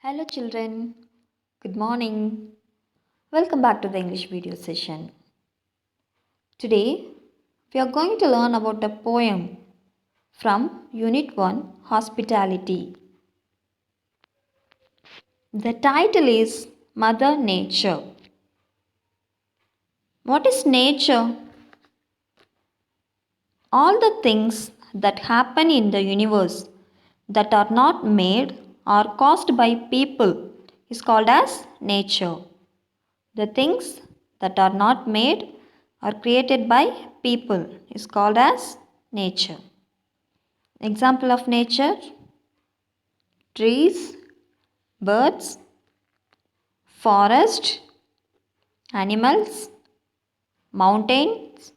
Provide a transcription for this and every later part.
Hello children, good morning. Welcome back to the English video session. Today we are going to learn about a poem from Unit 1 Hospitality. The title is Mother Nature. What is nature? All the things that happen in the universe that are not made or caused by people is called as nature. The things that are not made or created by people is called as nature. Example of nature: trees, birds, forest, animals, mountains,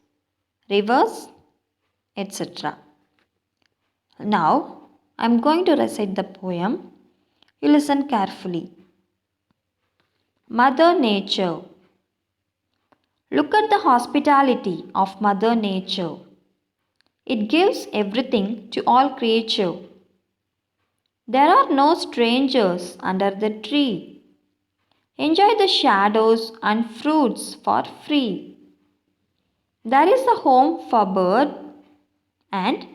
rivers, etc. Now I am going to recite the poem. You listen carefully. Mother Nature. Look at the hospitality of Mother Nature. It gives everything to all creature. There are no strangers under the tree. Enjoy the shadows and fruits for free. There is a home for bird and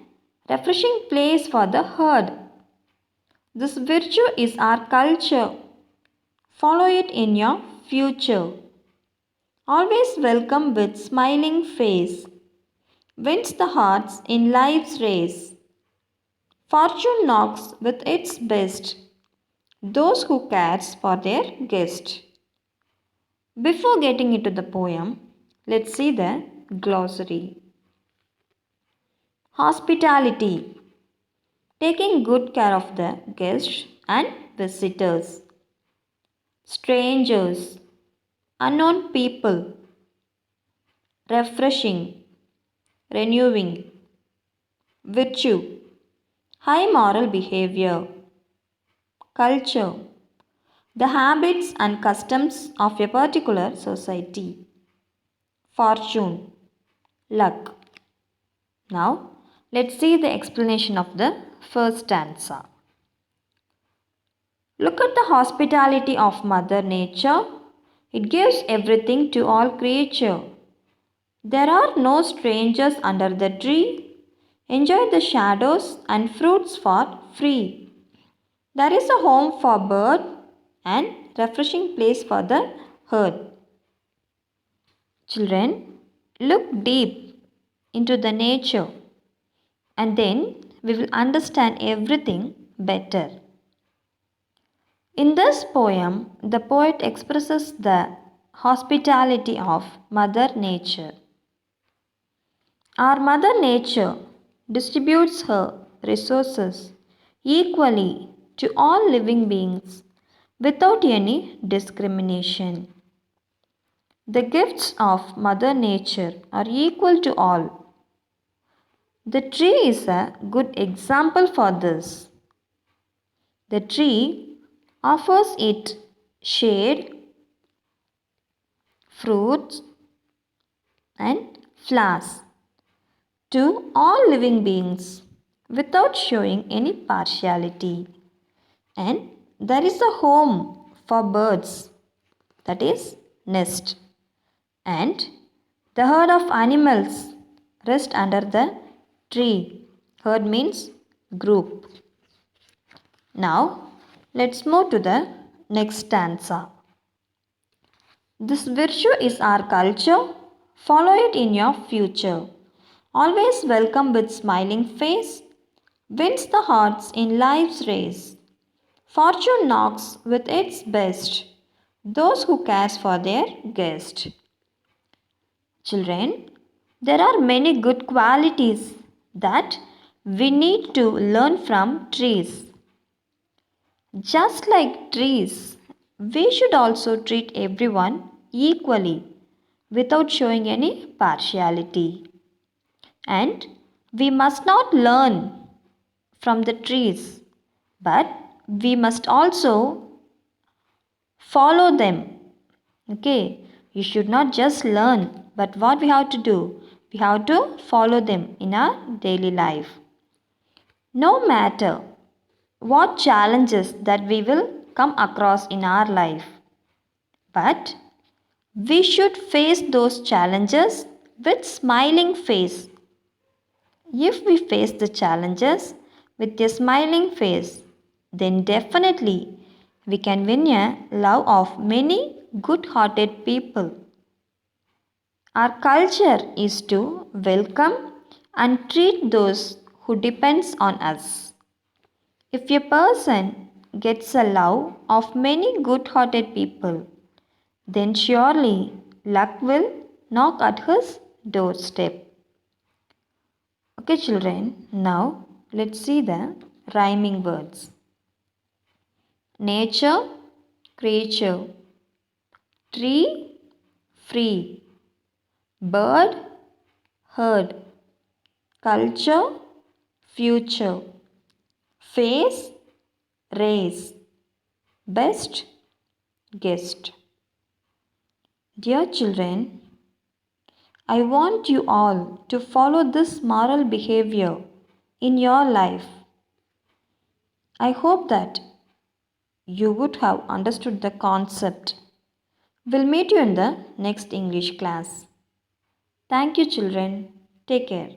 refreshing place for the herd. This virtue is our culture. Follow it in your future. Always welcome with smiling face. Wins the hearts in life's race. Fortune knocks with its best those who cares for their guest. Before getting into the poem, let's see the glossary. Hospitality. Taking good care of the guests and visitors. Strangers. Unknown people. Refreshing. Renewing. Virtue. High moral behavior. Culture. The habits and customs of a particular society. Fortune. Luck. Now, let's see the explanation of the first stanza. Look at the hospitality of Mother Nature. It gives everything to all creature. There are no strangers under the tree. Enjoy the shadows and fruits for free. There is a home for bird and refreshing place for the herd. Children, look deep into the nature and then we will understand everything better. In this poem, the poet expresses the hospitality of Mother Nature. Our Mother Nature distributes her resources equally to all living beings without any discrimination. The gifts of Mother Nature are equal to all. The tree is a good example for this. The tree offers it shade, fruits, and flowers to all living beings without showing any partiality. And there is a home for birds, that is nest, and the herd of animals rest under the tree. Herd means group. Now let's move to the next stanza. This virtue is our culture. Follow it in your future. Always welcome with smiling face. Wins the hearts in life's race. Fortune knocks with its best those who cares for their guest. Children, there are many good qualities that we need to learn from trees. Just like trees, we should also treat everyone equally without showing any partiality. And we must not learn from the trees, but we must also follow them. Okay, you should not just learn, but what we have to do? We have to follow them in our daily life. No matter what challenges that we will come across in our life. But we should face those challenges with smiling face. If we face the challenges with a smiling face, then definitely we can win a love of many good-hearted people. Our culture is to welcome and treat those who depends on us. If a person gets a love of many good-hearted people, then surely luck will knock at his doorstep. Okay, children, now let's see the rhyming words. Nature, creature, tree, free, bird, herd, culture, future, face, race, best, guest. Dear children, I want you all to follow this moral behavior in your life. I hope that you would have understood the concept. We'll meet you in the next English class. Thank you, children. Take care.